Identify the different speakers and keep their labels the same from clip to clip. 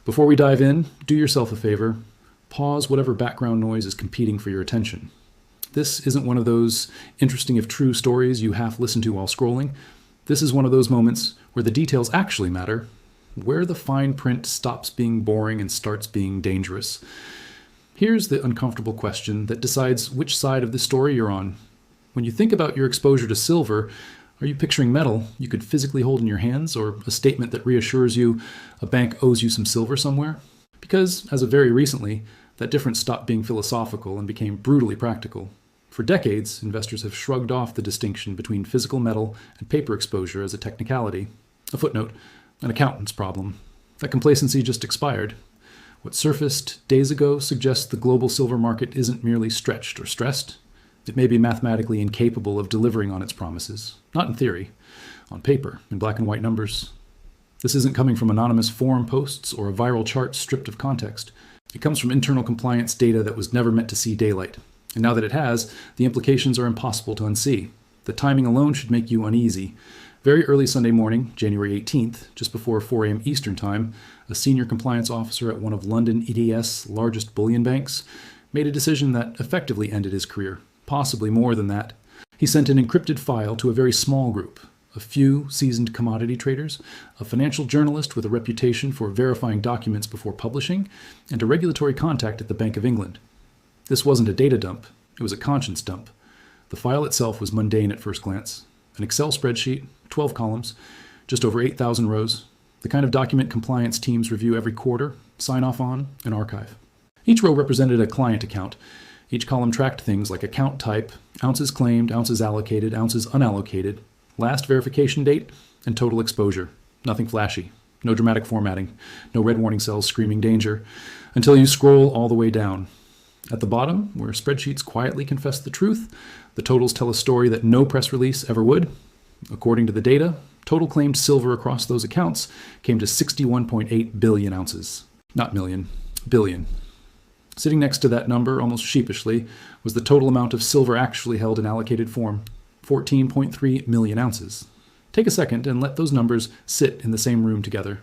Speaker 1: Before we dive in, do yourself a favor. Pause whatever background noise is competing for your attention. This isn't one of those interesting if true stories you half listen to while scrolling. This is one of those moments where the details actually matter, where the fine print stops being boring and starts being dangerous. Here's the uncomfortable question that decides which side of the story you're on. When you think about your exposure to silver, are you picturing metal you could physically hold in your hands, or a statement that reassures you a bank owes you some silver somewhere? Because, as of very recently, that difference stopped being philosophical and became brutally practical. For decades, investors have shrugged off the distinction between physical metal and paper exposure as a technicality. A footnote, an accountant's problem. That complacency just expired. What surfaced days ago suggests the global silver market isn't merely stretched or stressed. It may be mathematically incapable of delivering on its promises. Not in theory. On paper, in black and white numbers. This isn't coming from anonymous forum posts or a viral chart stripped of context. It comes from internal compliance data that was never meant to see daylight. And now that it has, the implications are impossible to unsee. The timing alone should make you uneasy. Very early Sunday morning, January 18th, just before 4 a.m. Eastern Time, a senior compliance officer at one of London EDS' largest bullion banks made a decision that effectively ended his career, possibly more than that. He sent an encrypted file to a very small group, a few seasoned commodity traders, a financial journalist with a reputation for verifying documents before publishing, and a regulatory contact at the Bank of England. This wasn't a data dump, it was a conscience dump. The file itself was mundane at first glance. An Excel spreadsheet, 12 columns, just over 8,000 rows, the kind of document compliance teams review every quarter, sign off on, and archive. Each row represented a client account. Each column tracked things like account type, ounces claimed, ounces allocated, ounces unallocated, last verification date, and total exposure. Nothing flashy, no dramatic formatting, no red warning cells screaming danger, until you scroll all the way down. At the bottom, where spreadsheets quietly confess the truth, the totals tell a story that no press release ever would. According to the data, total claimed silver across those accounts came to 61.8 billion ounces. Not million, billion. Sitting next to that number, almost sheepishly, was the total amount of silver actually held in allocated form, 14.3 million ounces. Take a second and let those numbers sit in the same room together.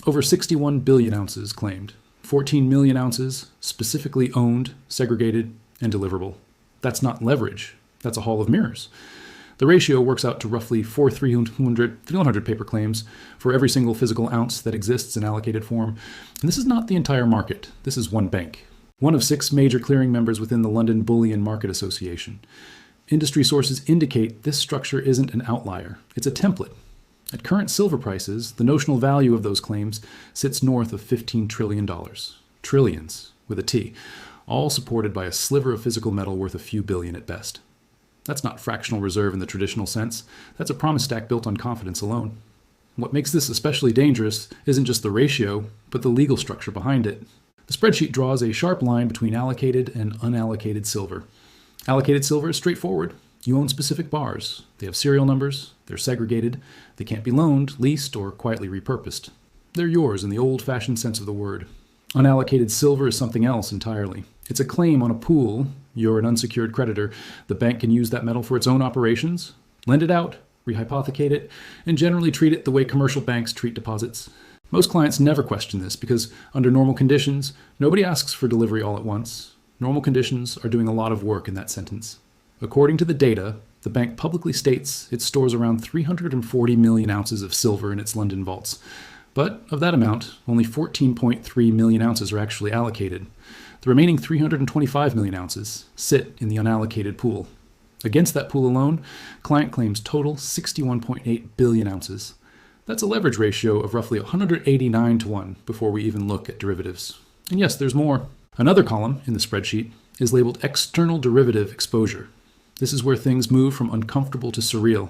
Speaker 1: Over 61 billion ounces claimed. 14 million ounces, specifically owned, segregated, and deliverable. That's not leverage. That's a hall of mirrors. The ratio works out to roughly 300 paper claims for every single physical ounce that exists in allocated form. And this is not the entire market. This is one bank. One of 6 major clearing members within the London Bullion Market Association. Industry sources indicate this structure isn't an outlier. It's a template. At current silver prices, the notional value of those claims sits north of $15 trillion. Trillions, with a T, all supported by a sliver of physical metal worth a few billion at best. That's not fractional reserve in the traditional sense. That's a promise stack built on confidence alone. What makes this especially dangerous isn't just the ratio, but the legal structure behind it. The spreadsheet draws a sharp line between allocated and unallocated silver. Allocated silver is straightforward. You own specific bars. They have serial numbers. They're segregated. They can't be loaned, leased, or quietly repurposed. They're yours in the old-fashioned sense of the word. Unallocated silver is something else entirely. It's a claim on a pool. You're an unsecured creditor. The bank can use that metal for its own operations, lend it out, rehypothecate it, and generally treat it the way commercial banks treat deposits. Most clients never question this because, under normal conditions, nobody asks for delivery all at once. Normal conditions are doing a lot of work in that sentence. According to the data, the bank publicly states it stores around 340 million ounces of silver in its London vaults. But of that amount, only 14.3 million ounces are actually allocated. The remaining 325 million ounces sit in the unallocated pool. Against that pool alone, client claims total 61.8 billion ounces. That's a leverage ratio of roughly 189 to 1 before we even look at derivatives. And yes, there's more. Another column in the spreadsheet is labeled external derivative exposure. This is where things move from uncomfortable to surreal.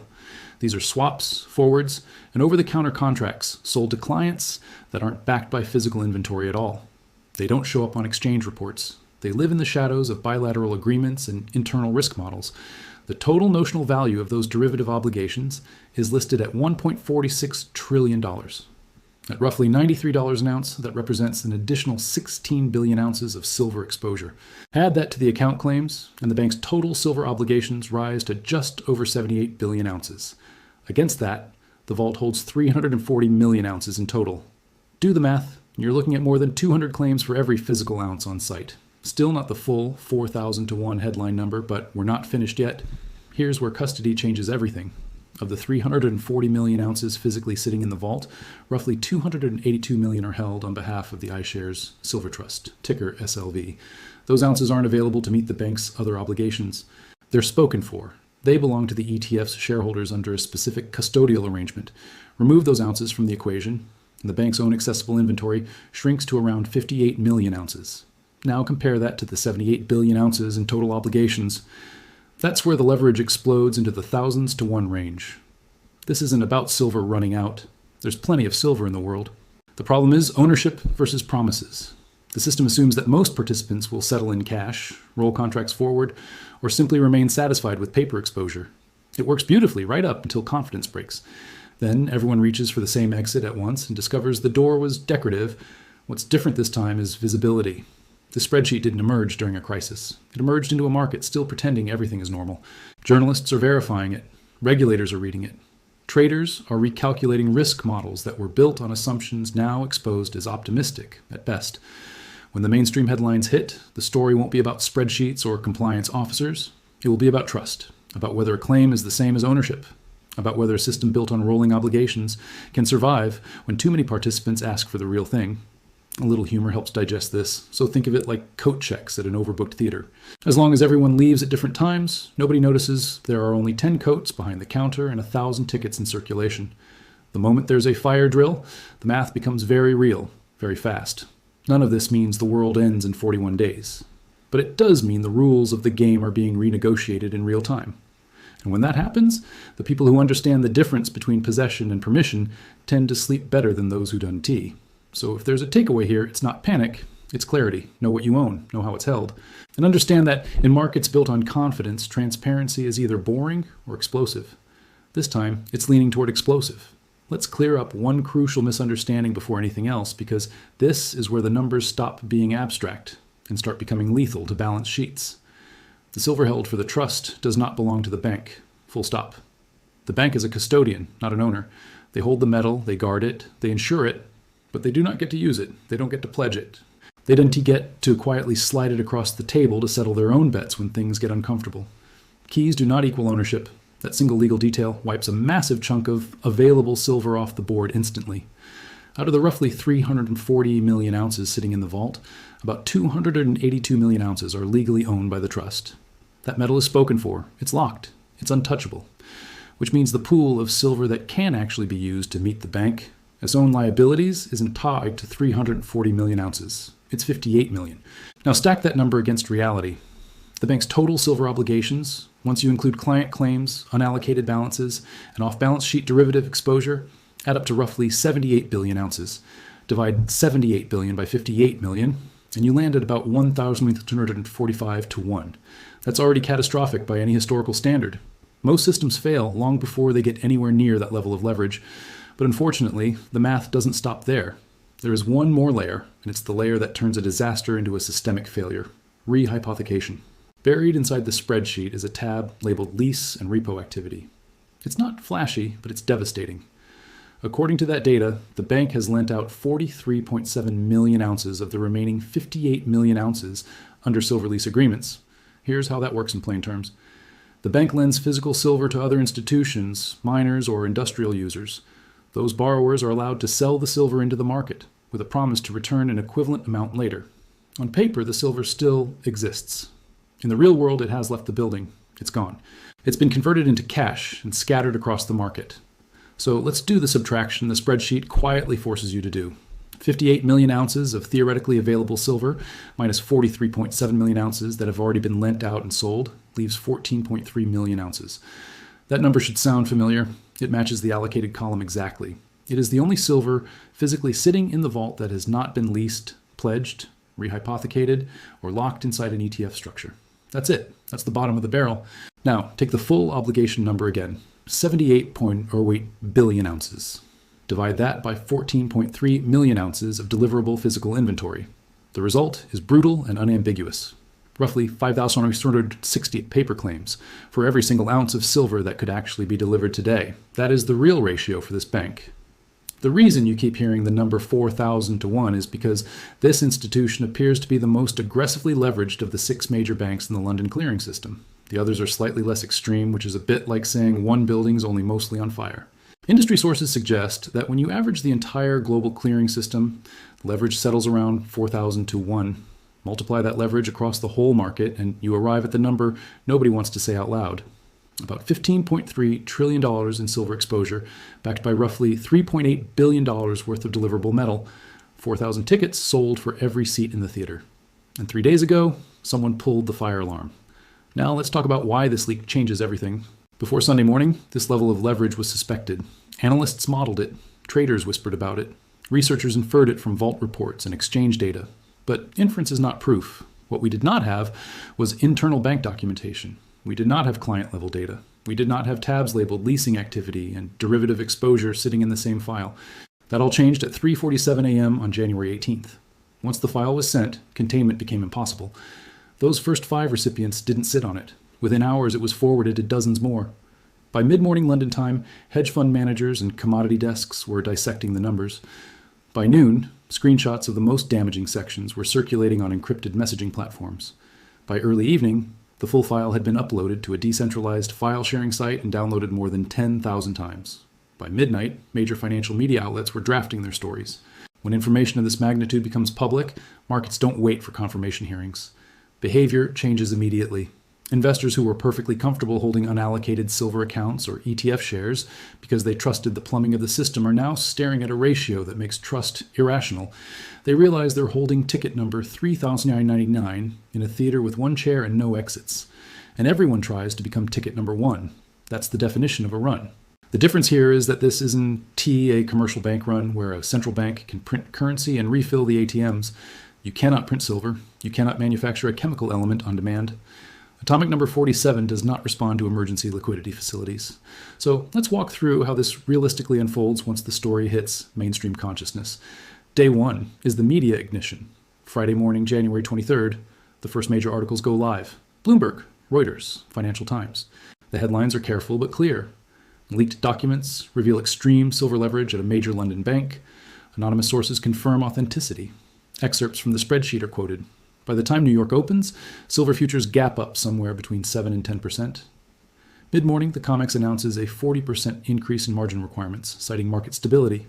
Speaker 1: These are swaps, forwards, and over-the-counter contracts sold to clients that aren't backed by physical inventory at all. They don't show up on exchange reports. They live in the shadows of bilateral agreements and internal risk models. The total notional value of those derivative obligations is listed at $1.46 trillion. At roughly $93 an ounce, that represents an additional 16 billion ounces of silver exposure. Add that to the account claims, and the bank's total silver obligations rise to just over 78 billion ounces. Against that, the vault holds 340 million ounces in total. Do the math, You're looking at more than 200 claims for every physical ounce on site. Still not the full 4,000 to 1 headline number, but we're not finished yet. Here's where custody changes everything. Of the 340 million ounces physically sitting in the vault, roughly 282 million are held on behalf of the iShares Silver Trust, ticker SLV. Those ounces aren't available to meet the bank's other obligations. They're spoken for. They belong to the ETF's shareholders under a specific custodial arrangement. Remove those ounces from the equation, and the bank's own accessible inventory shrinks to around 58 million ounces. Now compare that to the 78 billion ounces in total obligations. That's where the leverage explodes into the thousands to 1 range. This isn't about silver running out. There's plenty of silver in the world. The problem is ownership versus promises. The system assumes that most participants will settle in cash, roll contracts forward, or simply remain satisfied with paper exposure. It works beautifully right up until confidence breaks. Then everyone reaches for the same exit at once and discovers the door was decorative. What's different this time is visibility. The spreadsheet didn't emerge during a crisis. It emerged into a market still pretending everything is normal. Journalists are verifying it. Regulators are reading it. Traders are recalculating risk models that were built on assumptions now exposed as optimistic at best. When the mainstream headlines hit, the story won't be about spreadsheets or compliance officers. It will be about trust, about whether a claim is the same as ownership, about whether a system built on rolling obligations can survive when too many participants ask for the real thing. A little humor helps digest this, so think of it like coat checks at an overbooked theater. As long as everyone leaves at different times, nobody notices there are only 10 coats behind the counter and 1,000 tickets in circulation. The moment there's a fire drill, the math becomes very real, very fast. None of this means the world ends in 41 days. But it does mean the rules of the game are being renegotiated in real time. And when that happens, the people who understand the difference between possession and permission tend to sleep better than those who done tea. So if there's a takeaway here, it's not panic, it's clarity. Know what you own, know how it's held. And understand that in markets built on confidence, transparency is either boring or explosive. This time, it's leaning toward explosive. Let's clear up one crucial misunderstanding before anything else, because this is where the numbers stop being abstract and start becoming lethal to balance sheets. The silver held for the trust does not belong to the bank. Full stop. The bank is a custodian, not an owner. They hold the metal, they guard it, they insure it, but they do not get to use it. They don't get to pledge it. They don't get to quietly slide it across the table to settle their own bets when things get uncomfortable. Keys do not equal ownership. That single legal detail wipes a massive chunk of available silver off the board instantly. Out of the roughly 340 million ounces sitting in the vault, about 282 million ounces are legally owned by the trust. That metal is spoken for. It's locked. It's untouchable. Which means the pool of silver that can actually be used to meet the bank its own liabilities isn't tied to 340 million ounces. It's 58 million. Now stack that number against reality. The bank's total silver obligations, once you include client claims, unallocated balances, and off-balance sheet derivative exposure, add up to roughly 78 billion ounces. Divide 78 billion by 58 million, and you land at about 1,245 to 1. That's already catastrophic by any historical standard. Most systems fail long before they get anywhere near that level of leverage. But unfortunately, the math doesn't stop there. There is one more layer, and it's the layer that turns a disaster into a systemic failure: rehypothecation. Buried inside the spreadsheet is a tab labeled lease and repo activity. It's not flashy, but it's devastating. According to that data, the bank has lent out 43.7 million ounces of the remaining 58 million ounces under silver lease agreements. Here's how that works in plain terms. The bank lends physical silver to other institutions, miners, or industrial users. Those borrowers are allowed to sell the silver into the market, with a promise to return an equivalent amount later. On paper, the silver still exists. In the real world, it has left the building. It's gone. It's been converted into cash and scattered across the market. So let's do the subtraction the spreadsheet quietly forces you to do. 58 million ounces of theoretically available silver minus 43.7 million ounces that have already been lent out and sold leaves 14.3 million ounces. That number should sound familiar. It matches the allocated column exactly. It is the only silver physically sitting in the vault that has not been leased, pledged, rehypothecated, or locked inside an ETF structure. That's it. That's the bottom of the barrel. Now, take the full obligation number again, 78 billion ounces. Divide that by 14.3 million ounces of deliverable physical inventory. The result is brutal and unambiguous. Roughly 5,260 paper claims for every single ounce of silver that could actually be delivered today. That is the real ratio for this bank. The reason you keep hearing the number 4,000 to 1 is because this institution appears to be the most aggressively leveraged of the 6 major banks in the London clearing system. The others are slightly less extreme, which is a bit like saying one building's only mostly on fire. Industry sources suggest that when you average the entire global clearing system, leverage settles around 4,000 to 1. Multiply that leverage across the whole market, and you arrive at the number nobody wants to say out loud. About $15.3 trillion in silver exposure, backed by roughly $3.8 billion worth of deliverable metal, 4,000 tickets sold for every seat in the theater. And 3 days ago, someone pulled the fire alarm. Now let's talk about why this leak changes everything. Before Sunday morning, this level of leverage was suspected. Analysts modeled it. Traders whispered about it. Researchers inferred it from vault reports and exchange data. But inference is not proof. What we did not have was internal bank documentation. We did not have client-level data. We did not have tabs labeled leasing activity and derivative exposure sitting in the same file. That all changed at 3:47 a.m. on January 18th. Once the file was sent, containment became impossible. Those first 5 recipients didn't sit on it. Within hours, it was forwarded to dozens more. By mid-morning London time, hedge fund managers and commodity desks were dissecting the numbers. By noon, screenshots of the most damaging sections were circulating on encrypted messaging platforms. By early evening, the full file had been uploaded to a decentralized file-sharing site and downloaded more than 10,000 times. By midnight, major financial media outlets were drafting their stories. When information of this magnitude becomes public, markets don't wait for confirmation hearings. Behavior changes immediately. Investors who were perfectly comfortable holding unallocated silver accounts or ETF shares because they trusted the plumbing of the system are now staring at a ratio that makes trust irrational. They realize they're holding ticket number 3,999 in a theater with 1 chair and no exits. And everyone tries to become ticket number 1. That's the definition of a run. The difference here is that this isn't a commercial bank run where a central bank can print currency and refill the ATMs. You cannot print silver. You cannot manufacture a chemical element on demand. Atomic number 47 does not respond to emergency liquidity facilities. So let's walk through how this realistically unfolds once the story hits mainstream consciousness. Day 1 is the media ignition. Friday morning, January 23rd, the first major articles go live. Bloomberg, Reuters, Financial Times. The headlines are careful but clear. Leaked documents reveal extreme silver leverage at a major London bank. Anonymous sources confirm authenticity. Excerpts from the spreadsheet are quoted. By the time New York opens, silver futures gap up somewhere between 7 and 10%. Mid-morning, the COMEX announces a 40% increase in margin requirements, citing market stability.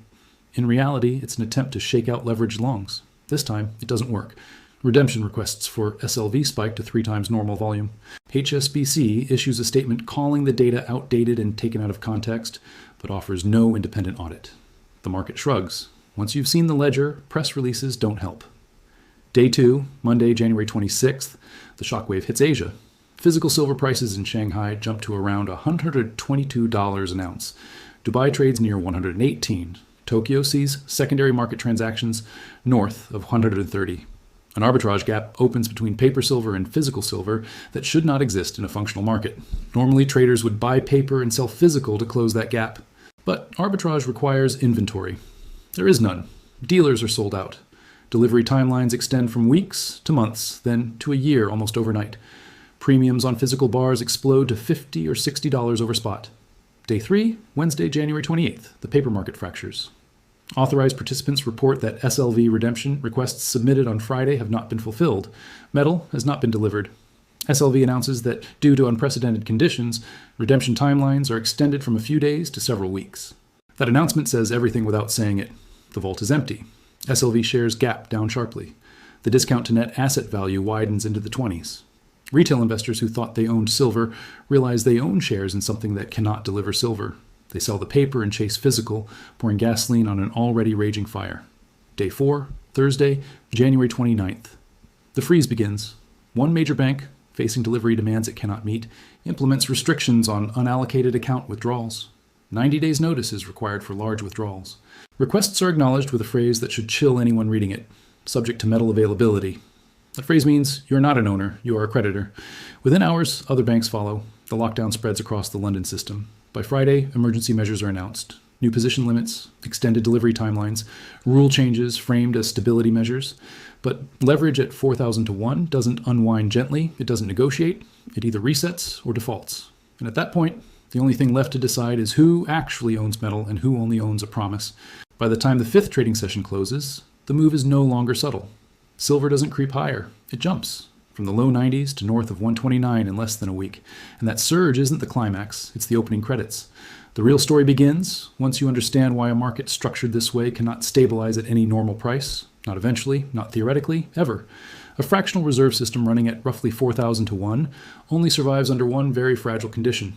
Speaker 1: In reality, it's an attempt to shake out leveraged longs. This time, it doesn't work. Redemption requests for SLV spike to 3 times normal volume. HSBC issues a statement calling the data outdated and taken out of context, but offers no independent audit. The market shrugs. Once you've seen the ledger, press releases don't help. Day 2, Monday, January 26th, the shockwave hits Asia. Physical silver prices in Shanghai jump to around $122 an ounce. Dubai trades near $118. Tokyo sees secondary market transactions north of $130. An arbitrage gap opens between paper silver and physical silver that should not exist in a functional market. Normally, traders would buy paper and sell physical to close that gap. But arbitrage requires inventory. There is none. Dealers are sold out. Delivery timelines extend from weeks to months, then to a year almost overnight. Premiums on physical bars explode to $50 or $60 over spot. Day 3, Wednesday, January 28th, the paper market fractures. Authorized participants report that SLV redemption requests submitted on Friday have not been fulfilled. Metal has not been delivered. SLV announces that due to unprecedented conditions, redemption timelines are extended from a few days to several weeks. That announcement says everything without saying it. The vault is empty. SLV shares gap down sharply. The discount to net asset value widens into the 20s. Retail investors who thought they owned silver realize they own shares in something that cannot deliver silver. They sell the paper and chase physical, pouring gasoline on an already raging fire. Day 4, Thursday, January 29th. The freeze begins. One major bank, facing delivery demands it cannot meet, implements restrictions on unallocated account withdrawals. 90 days notice is required for large withdrawals. Requests are acknowledged with a phrase that should chill anyone reading it, subject to metal availability. That phrase means you're not an owner, you are a creditor. Within hours, other banks follow. The lockdown spreads across the London system. By Friday, emergency measures are announced. New position limits, extended delivery timelines, rule changes framed as stability measures. But leverage at 4,000 to 1 doesn't unwind gently, it doesn't negotiate, it either resets or defaults. And at that point, the only thing left to decide is who actually owns metal and who only owns a promise. By the time the fifth trading session closes, the move is no longer subtle. Silver doesn't creep higher, it jumps from the low 90s to north of 129 in less than a week. And that surge isn't the climax, it's the opening credits. The real story begins once you understand why a market structured this way cannot stabilize at any normal price. Not eventually, not theoretically, ever. A fractional reserve system running at roughly 4,000 to 1 only survives under one very fragile condition.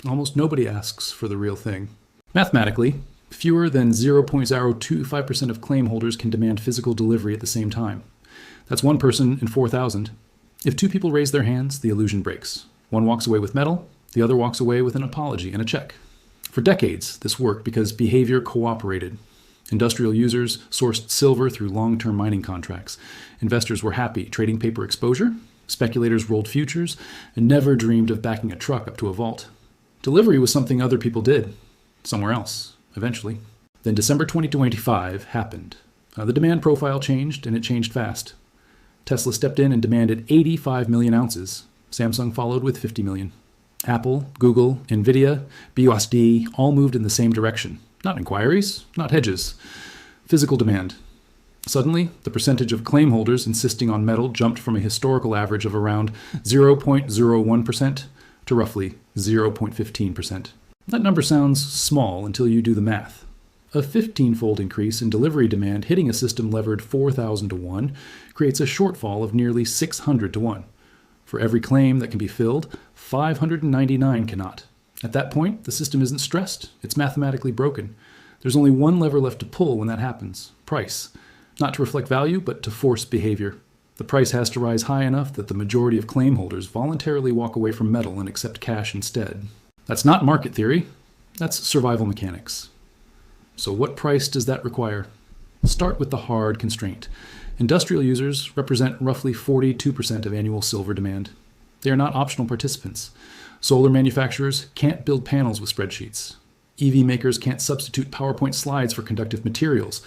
Speaker 1: Almost nobody asks for the real thing. Mathematically, fewer than 0.025% of claim holders can demand physical delivery at the same time. That's one person in 4,000. If two people raise their hands, the illusion breaks. One walks away with metal, the other walks away with an apology and a check. For decades, this worked because behavior cooperated. Industrial users sourced silver through long-term mining contracts. Investors were happy trading paper exposure. Speculators rolled futures and never dreamed of backing a truck up to a vault. Delivery was something other people did, somewhere else, eventually. Then December 2025 happened. The demand profile changed, and it changed fast. Tesla stepped in and demanded 85 million ounces. Samsung followed with 50 million. Apple, Google, Nvidia, BUSD all moved in the same direction. Not inquiries, not hedges. Physical demand. Suddenly, the percentage of claim holders insisting on metal jumped from a historical average of around 0.01% to roughly 0.15%. That number sounds small until you do the math. A 15-fold increase in delivery demand hitting a system levered 4,000 to 1 creates a shortfall of nearly 600 to 1. For every claim that can be filled, 599 cannot. At that point, the system isn't stressed. It's mathematically broken. There's only one lever left to pull when that happens: price. Not to reflect value, but to force behavior. The price has to rise high enough that the majority of claim holders voluntarily walk away from metal and accept cash instead. That's not market theory. That's survival mechanics. So what price does that require? Start with the hard constraint. Industrial users represent roughly 42% of annual silver demand. They are not optional participants. Solar manufacturers can't build panels with spreadsheets. EV makers can't substitute PowerPoint slides for conductive materials.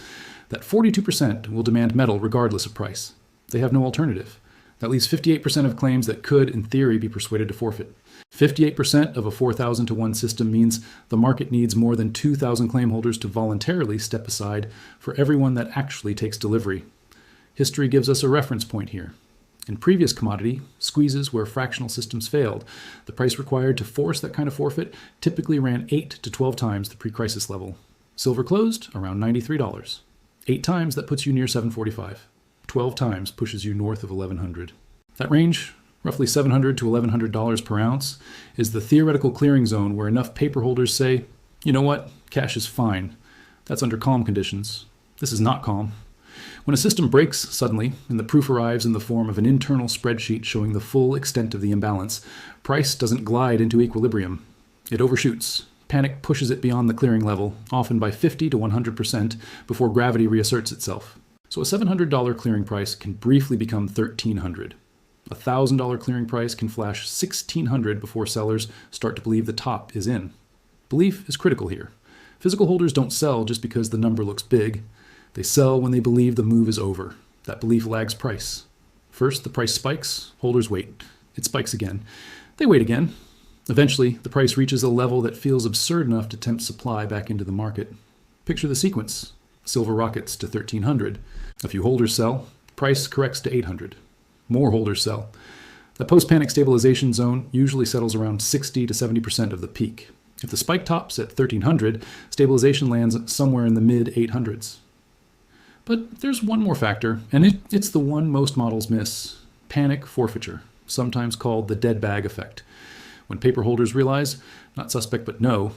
Speaker 1: That 42% will demand metal regardless of price. They have no alternative. That leaves 58% of claims that could, in theory, be persuaded to forfeit. 58% of a 4,000 to 1 system means the market needs more than 2,000 claim holders to voluntarily step aside for everyone that actually takes delivery. History gives us a reference point here. In previous commodity squeezes where fractional systems failed, the price required to force that kind of forfeit typically ran 8 to 12 times the pre-crisis level. Silver closed around $93. 8 times that puts you near $745. 12 times pushes you north of $1,100. That range, roughly $700 to $1,100 per ounce, is the theoretical clearing zone where enough paper holders say, you know what, cash is fine. That's under calm conditions. This is not calm. When a system breaks suddenly, and the proof arrives in the form of an internal spreadsheet showing the full extent of the imbalance, price doesn't glide into equilibrium. It overshoots. Panic pushes it beyond the clearing level, often by 50 to 100%, before gravity reasserts itself. So a $700 clearing price can briefly become $1,300. A $1,000 clearing price can flash $1,600 before sellers start to believe the top is in. Belief is critical here. Physical holders don't sell just because the number looks big. They sell when they believe the move is over. That belief lags price. First, the price spikes, holders wait. It spikes again. They wait again. Eventually, the price reaches a level that feels absurd enough to tempt supply back into the market. Picture the sequence. Silver rockets to 1,300. A few holders sell. Price corrects to 800. More holders sell. The post-panic stabilization zone usually settles around 60 to 70% of the peak. If the spike tops at 1,300, stabilization lands somewhere in the mid-800s. But there's one more factor, and it's the one most models miss: panic forfeiture, sometimes called the dead bag effect. When paper holders realize, not suspect but know,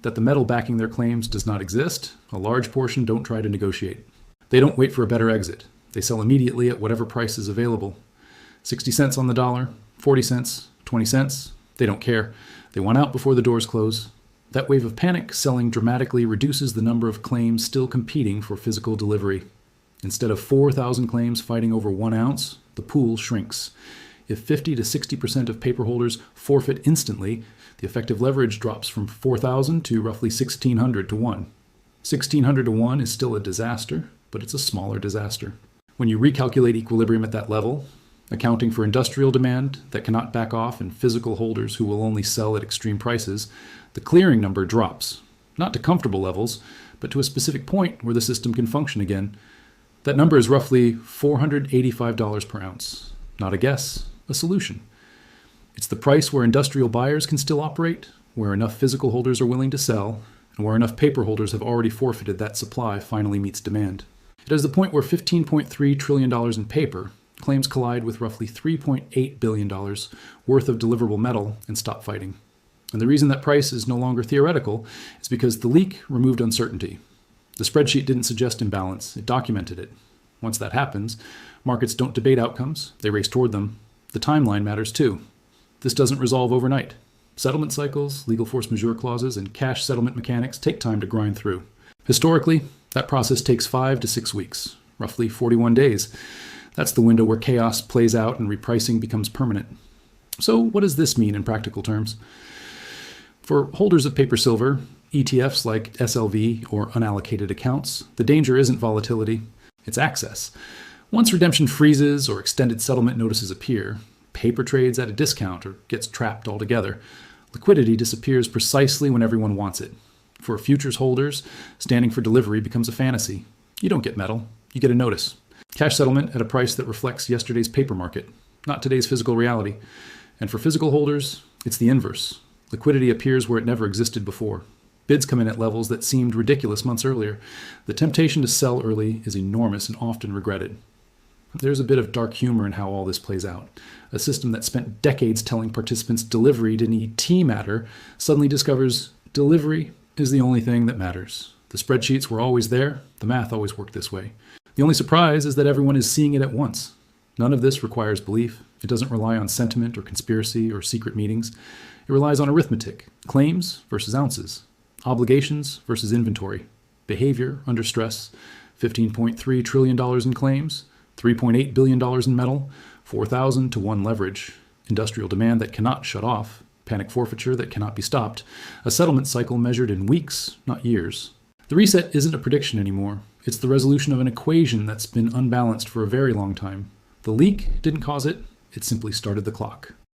Speaker 1: that the metal backing their claims does not exist, a large portion don't try to negotiate. They don't wait for a better exit. They sell immediately at whatever price is available. 60 cents on the dollar, 40 cents, 20 cents, they don't care. They want out before the doors close. That wave of panic selling dramatically reduces the number of claims still competing for physical delivery. Instead of 4,000 claims fighting over 1 ounce, the pool shrinks. If 50 to 60% of paper holders forfeit instantly, the effective leverage drops from 4,000 to roughly 1,600 to 1. 1,600 to 1 is still a disaster, but it's a smaller disaster. When you recalculate equilibrium at that level, accounting for industrial demand that cannot back off and physical holders who will only sell at extreme prices, the clearing number drops, not to comfortable levels, but to a specific point where the system can function again. That number is roughly $485 per ounce. Not a guess, a solution. It's the price where industrial buyers can still operate, where enough physical holders are willing to sell, and where enough paper holders have already forfeited that supply finally meets demand. It is the point where $15.3 trillion in paper claims collide with roughly $3.8 billion worth of deliverable metal and stop fighting. And the reason that price is no longer theoretical is because the leak removed uncertainty. The spreadsheet didn't suggest imbalance, it documented it. Once that happens, markets don't debate outcomes, they race toward them. The timeline matters too. This doesn't resolve overnight. Settlement cycles, legal force majeure clauses, and cash settlement mechanics take time to grind through. Historically, that process takes 5 to 6 weeks, roughly 41 days. That's the window where chaos plays out and repricing becomes permanent. So what does this mean in practical terms? For holders of paper silver, ETFs like SLV or unallocated accounts, the danger isn't volatility, it's access. Once redemption freezes or extended settlement notices appear, paper trades at a discount or gets trapped altogether. Liquidity disappears precisely when everyone wants it. For futures holders, standing for delivery becomes a fantasy. You don't get metal, you get a notice. Cash settlement at a price that reflects yesterday's paper market, not today's physical reality. And for physical holders, it's the inverse. Liquidity appears where it never existed before. Bids come in at levels that seemed ridiculous months earlier. The temptation to sell early is enormous and often regretted. There's a bit of dark humor in how all this plays out. A system that spent decades telling participants delivery didn't matter suddenly discovers delivery is the only thing that matters. The spreadsheets were always there. The math always worked this way. The only surprise is that everyone is seeing it at once. None of this requires belief. It doesn't rely on sentiment or conspiracy or secret meetings. It relies on arithmetic, claims versus ounces, obligations versus inventory, behavior under stress, $15.3 trillion in claims, $3.8 billion in metal, 4,000 to 1 leverage, industrial demand that cannot shut off, panic forfeiture that cannot be stopped, a settlement cycle measured in weeks, not years. The reset isn't a prediction anymore. It's the resolution of an equation that's been unbalanced for a very long time. The leak didn't cause it, it simply started the clock.